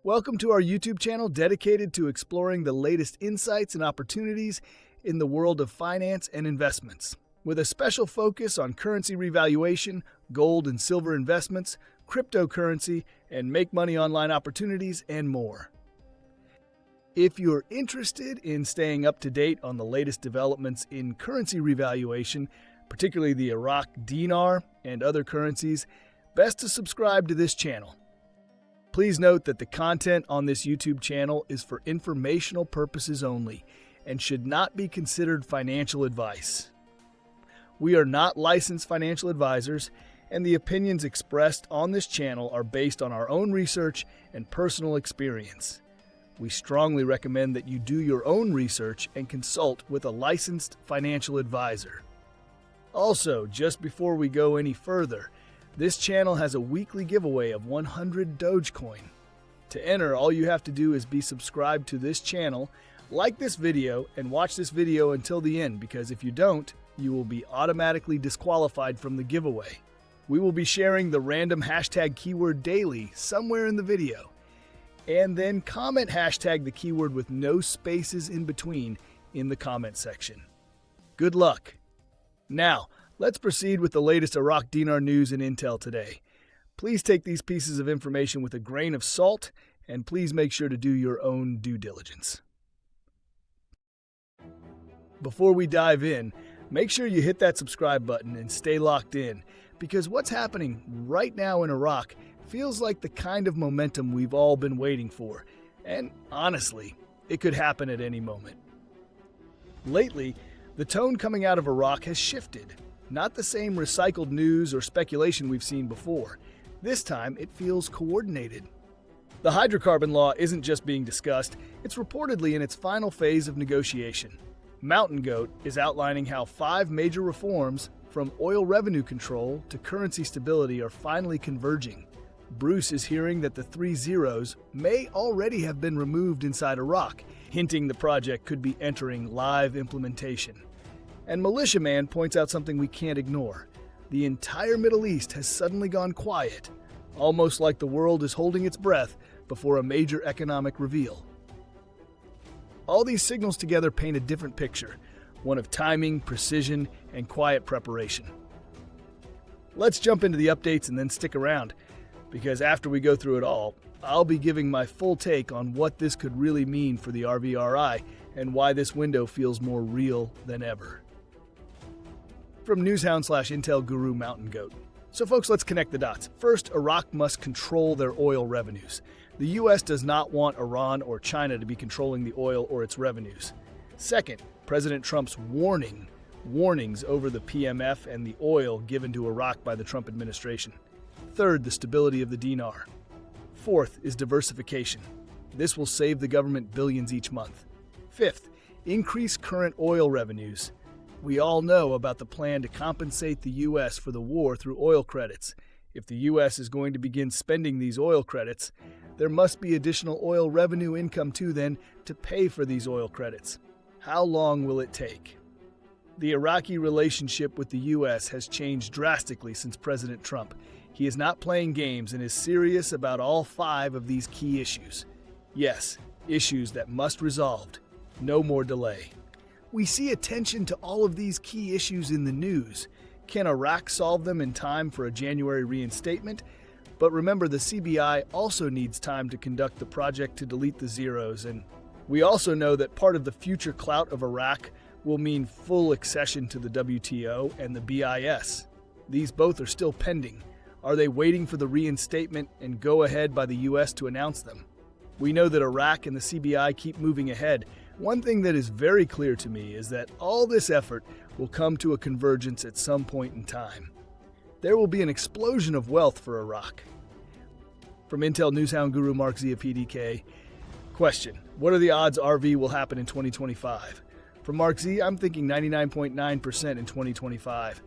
Welcome to our YouTube channel dedicated to exploring the latest insights and opportunities in the world of finance and investments, with a special focus on currency revaluation, gold and silver investments, cryptocurrency, and make money online opportunities, and more. If you're interested in staying up to date on the latest developments in currency revaluation, particularly the Iraqi dinar and other currencies, best to subscribe to this channel. Please note that the content on this YouTube channel is for informational purposes only and should not be considered financial advice. We are not licensed financial advisors, and the opinions expressed on this channel are based on our own research and personal experience. We strongly recommend that you do your own research and consult with a licensed financial advisor. Also, just before we go any further, this channel has a weekly giveaway of 100 Dogecoin. To enter, all you have to do is be subscribed to this channel, like this video, and watch this video until the end, because if you don't, you will be automatically disqualified from the giveaway. We will be sharing the random hashtag keyword daily somewhere in the video, and then comment hashtag the keyword with no spaces in between in the comment section. Good luck! Now, let's proceed with the latest Iraqi dinar news and intel today. Please take these pieces of information with a grain of salt, and please make sure to do your own due diligence. Before we dive in, make sure you hit that subscribe button and stay locked in, because what's happening right now in Iraq feels like the kind of momentum we've all been waiting for, and honestly, it could happen at any moment. Lately, the tone coming out of Iraq has shifted. Not the same recycled news or speculation we've seen before. This time, it feels coordinated. The hydrocarbon law isn't just being discussed, it's reportedly in its final phase of negotiation. Mountain Goat is outlining how 5 major reforms, from oil revenue control to currency stability, are finally converging. Bruce is hearing that the 3 zeros may already have been removed inside Iraq, hinting the project could be entering live implementation. And Militia Man points out something we can't ignore. The entire Middle East has suddenly gone quiet, almost like the world is holding its breath before a major economic reveal. All these signals together paint a different picture, one of timing, precision, and quiet preparation. Let's jump into the updates and then stick around, because after we go through it all, I'll be giving my full take on what this could really mean for the RVRI and why this window feels more real than ever. From Newshound/Intel Guru Mountain Goat. So folks, let's connect the dots. First, Iraq must control their oil revenues. The US does not want Iran or China to be controlling the oil or its revenues. Second, President Trump's warnings over the PMF and the oil given to Iraq by the Trump administration. Third, the stability of the dinar. Fourth is diversification. This will save the government billions each month. Fifth, increase current oil revenues. We all know about the plan to compensate the U.S. for the war through oil credits. If the U.S. is going to begin spending these oil credits, there must be additional oil revenue income too then to pay for these oil credits. How long will it take? The Iraqi relationship with the U.S. has changed drastically since President Trump. He is not playing games and is serious about all 5 of these key issues. Yes, issues that must be resolved. No more delay. We see attention to all of these key issues in the news. Can Iraq solve them in time for a January reinstatement? But remember, the CBI also needs time to conduct the project to delete the zeros, and we also know that part of the future clout of Iraq will mean full accession to the WTO and the BIS. These both are still pending. Are they waiting for the reinstatement and go-ahead by the U.S. to announce them? We know that Iraq and the CBI keep moving ahead. One thing that is very clear to me is that all this effort will come to a convergence at some point in time. There will be an explosion of wealth for Iraq. From Intel Newshound Guru MarkZ of PDK. Question: what are the odds RV will happen in 2025? From MarkZ, I'm thinking 99.9% in 2025.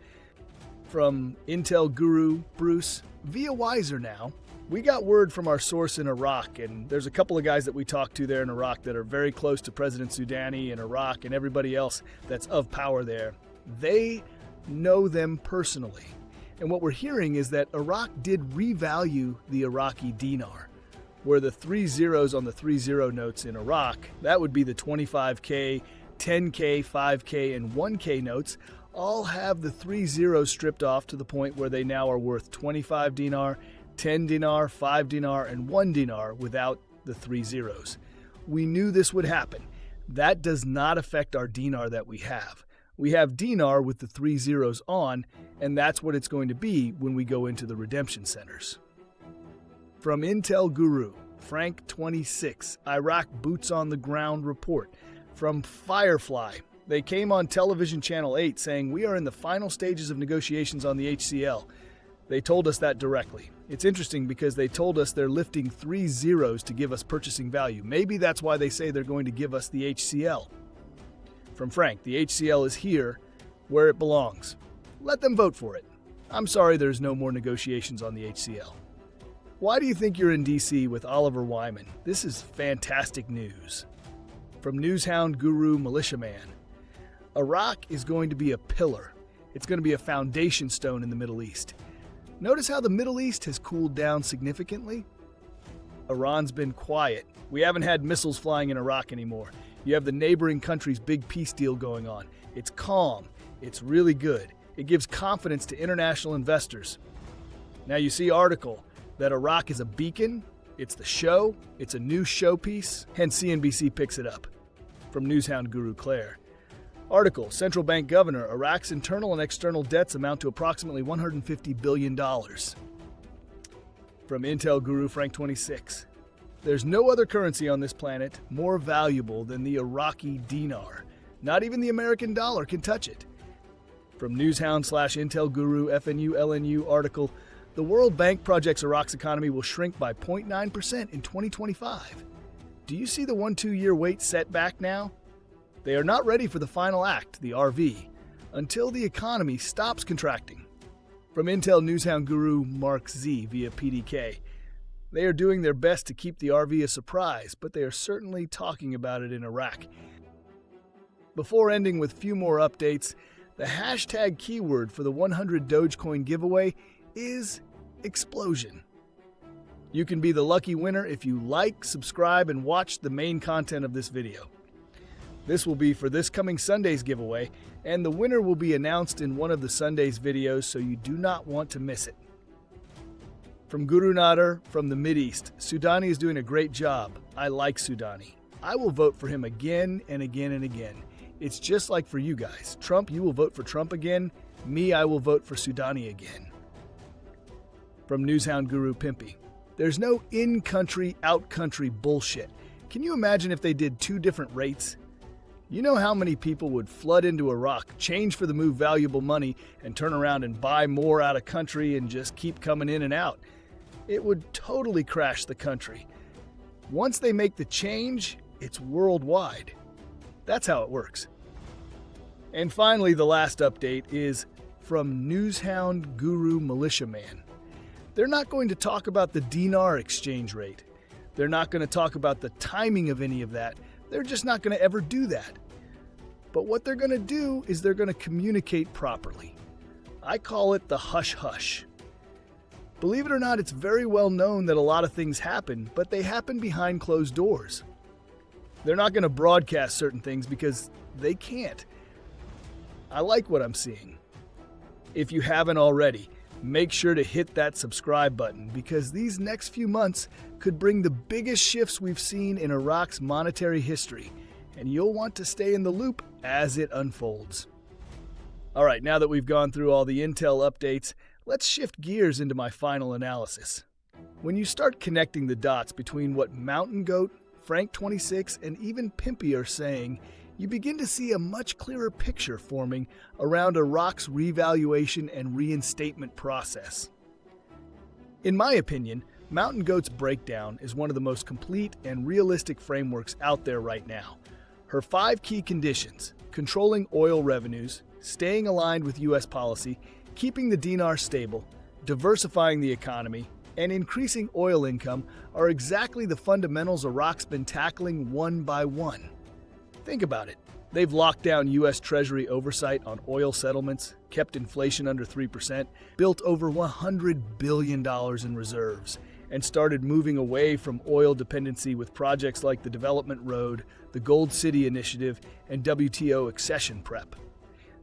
From Intel Guru Bruce, via Wiser now. We got word from our source in Iraq, and there's a couple of guys that we talked to there in Iraq that are very close to President Soudani in Iraq and everybody else that's of power there. They know them personally. And what we're hearing is that Iraq did revalue the Iraqi dinar. where the 3 zeros on the 3-0 notes in Iraq, that would be the 25K, 10K, 5K, and 1K notes, all have the 3 zeros stripped off to the point where they now are worth 25 dinar, 10 dinar, 5 dinar, and 1 dinar without the 3 zeros. We knew this would happen. That does not affect our dinar that we have. We have dinar with the 3 zeros on, and that's what it's going to be when we go into the redemption centers. From Intel Guru, Frank 26, Iraq Boots on the Ground report. From Firefly, they came on television channel 8 saying, "We are in the final stages of negotiations on the HCL." They told us that directly. It's interesting because they told us they're lifting 3 zeros to give us purchasing value. Maybe that's why they say they're going to give us the HCL. From Frank, the HCL is here where it belongs. Let them vote for it. I'm sorry there's no more negotiations on the HCL. Why do you think you're in DC with Oliver Wyman? This is fantastic news. From Newshound Guru Militia Man, Iraq is going to be a pillar. It's going to be a foundation stone in the Middle East. Notice how the Middle East has cooled down significantly? Iran's been quiet. We haven't had missiles flying in Iraq anymore. You have the neighboring country's big peace deal going on. It's calm. It's really good. It gives confidence to international investors. Now you see article that Iraq is a beacon, it's the show, it's a new showpiece, hence CNBC picks it up. From Newshound Guru Clare. Article, Central Bank Governor, Iraq's internal and external debts amount to approximately $150 billion. From Intel Guru Frank 26. There's no other currency on this planet more valuable than the Iraqi dinar. Not even the American dollar can touch it. From Newshound/Intel Guru FNU LNU article, the World Bank projects Iraq's economy will shrink by 0.9% in 2025. Do you see the 1-2-year wait set back now? They are not ready for the final act, the RV, until the economy stops contracting. From Intel Newshound Guru MarkZ via PDK, they are doing their best to keep the RV a surprise, but they are certainly talking about it in Iraq. Before ending with few more updates, the hashtag keyword for the 100 Dogecoin giveaway is explosion. You can be the lucky winner if you like, subscribe, and watch the main content of this video. This will be for this coming Sunday's giveaway, and the winner will be announced in one of the Sunday's videos, so you do not want to miss it. From Guru Nader from the Mideast, Sudani is doing a great job. I like Sudani. I will vote for him again and again and again. It's just like for you guys. Trump, you will vote for Trump again. Me, I will vote for Sudani again. From Newshound Guru Pimpy. There's no in-country, out-country bullshit. Can you imagine if they did 2 different rates? You know how many people would flood into Iraq, change for the move valuable money, and turn around and buy more out of country and just keep coming in and out? It would totally crash the country. Once they make the change, it's worldwide. That's how it works. And finally, the last update is from Newshound Guru Militia Man. They're not going to talk about the dinar exchange rate. They're not going to talk about the timing of any of that. They're just not going to ever do that. But what they're going to do is they're going to communicate properly. I call it the hush-hush. Believe it or not, it's very well known that a lot of things happen, but they happen behind closed doors. They're not going to broadcast certain things because they can't. I like what I'm seeing. If you haven't already, make sure to hit that subscribe button because these next few months could bring the biggest shifts we've seen in Iraq's monetary history, and you'll want to stay in the loop as it unfolds. All right, now that we've gone through all the intel updates, let's shift gears into my final analysis. When you start connecting the dots between what Mountain Goat, Frank 26, and even Pimpy are saying, you begin to see a much clearer picture forming around Iraq's revaluation and reinstatement process. In my opinion, Mountain Goat's breakdown is one of the most complete and realistic frameworks out there right now. Her 5 key conditions, controlling oil revenues, staying aligned with U.S. policy, keeping the dinar stable, diversifying the economy, and increasing oil income are exactly the fundamentals Iraq's been tackling one by one. Think about it. They've locked down U.S. Treasury oversight on oil settlements, kept inflation under 3%, built over $100 billion in reserves, and started moving away from oil dependency with projects like the Development Road, the Gold City Initiative, and WTO accession prep.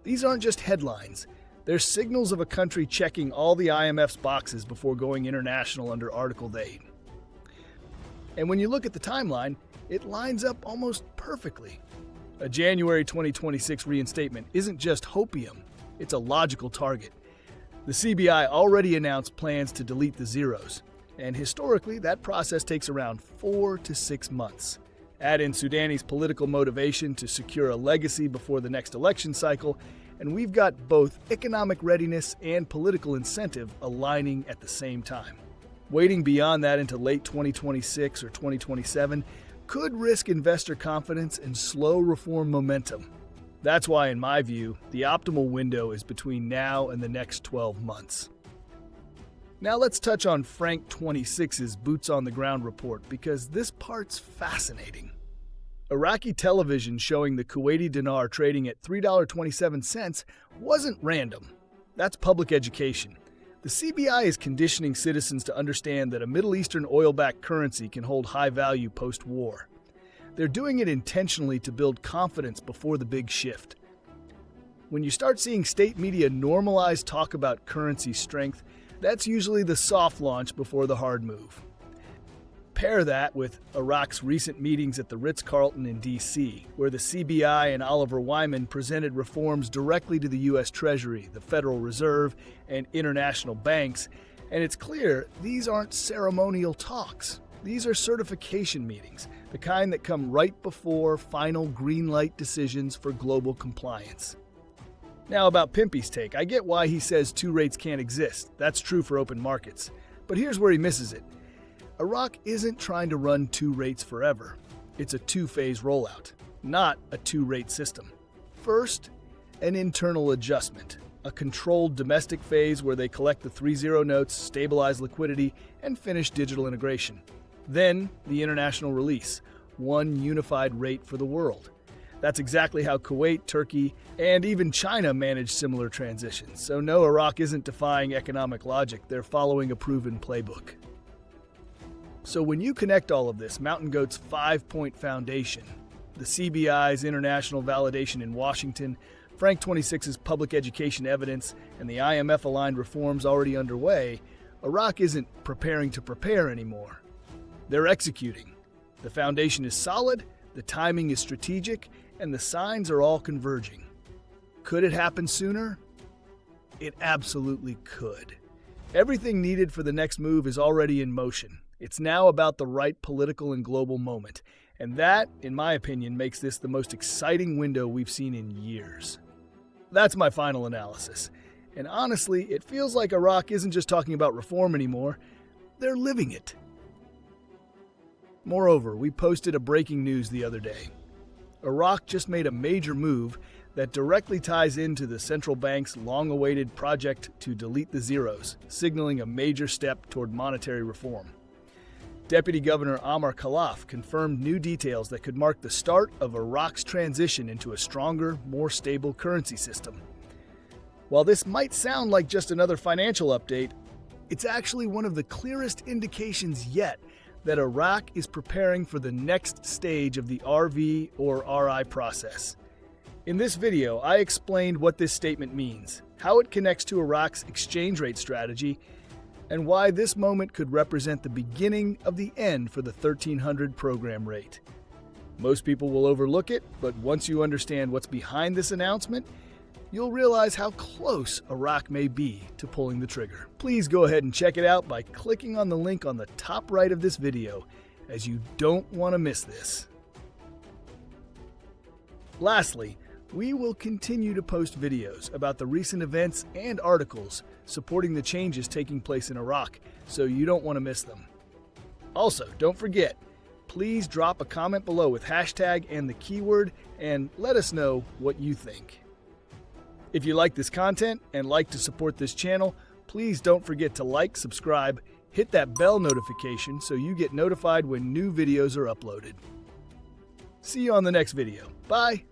These aren't just headlines. They're signals of a country checking all the IMF's boxes before going international under Article 8. And when you look at the timeline, it lines up almost perfectly. A January 2026 reinstatement isn't just hopium, it's a logical target. The CBI already announced plans to delete the zeros, and historically that process takes around 4 to 6 months. Add in Sudanese political motivation to secure a legacy before the next election cycle, and we've got both economic readiness and political incentive aligning at the same time. Waiting beyond that into late 2026 or 2027 could risk investor confidence and slow reform momentum. That's why, in my view, the optimal window is between now and the next 12 months. Now let's touch on Frank 26's Boots on the Ground report, because this part's fascinating. Iraqi television showing the Kuwaiti dinar trading at $3.27 wasn't random. That's public education. The CBI is conditioning citizens to understand that a Middle Eastern oil-backed currency can hold high value post-war. They're doing it intentionally to build confidence before the big shift. When you start seeing state media normalize talk about currency strength, that's usually the soft launch before the hard move. Pair that with Iraq's recent meetings at the Ritz-Carlton in D.C., where the CBI and Oliver Wyman presented reforms directly to the U.S. Treasury, the Federal Reserve, and international banks, and it's clear these aren't ceremonial talks. These are certification meetings, the kind that come right before final green light decisions for global compliance. Now about Pimpy's take, I get why he says two rates can't exist. That's true for open markets. But here's where he misses it. Iraq isn't trying to run two rates forever. It's a two-phase rollout, not a two-rate system. First, an internal adjustment, a controlled domestic phase where they collect the 3-0 notes, stabilize liquidity, and finish digital integration. Then, the international release, one unified rate for the world. That's exactly how Kuwait, Turkey, and even China managed similar transitions. So no, Iraq isn't defying economic logic. They're following a proven playbook. So when you connect all of this, Mountain Goat's 5-point foundation, the CBI's international validation in Washington, Frank 26's public education evidence, and the IMF-aligned reforms already underway, Iraq isn't preparing to prepare anymore. They're executing. The foundation is solid, the timing is strategic, and the signs are all converging. Could it happen sooner? It absolutely could. Everything needed for the next move is already in motion. It's now about the right political and global moment, and that, in my opinion, makes this the most exciting window we've seen in years. That's my final analysis. And honestly, it feels like Iraq isn't just talking about reform anymore, they're living it. Moreover, we posted a breaking news the other day. Iraq just made a major move that directly ties into the central bank's long-awaited project to delete the zeros, signaling a major step toward monetary reform. Deputy Governor Amar Khalaf confirmed new details that could mark the start of Iraq's transition into a stronger, more stable currency system. While this might sound like just another financial update, it's actually one of the clearest indications yet that Iraq is preparing for the next stage of the RV or RI process. In this video, I explained what this statement means, how it connects to Iraq's exchange rate strategy, and why this moment could represent the beginning of the end for the 1300 program rate. Most people will overlook it, but once you understand what's behind this announcement, you'll realize how close Iraq may be to pulling the trigger. Please go ahead and check it out by clicking on the link on the top right of this video, as you don't want to miss this. Lastly, we will continue to post videos about the recent events and articles supporting the changes taking place in Iraq, so you don't want to miss them. Also, don't forget, please drop a comment below with hashtag and the keyword and let us know what you think. If you like this content and like to support this channel, please don't forget to like, subscribe, hit that bell notification so you get notified when new videos are uploaded. See you on the next video. Bye!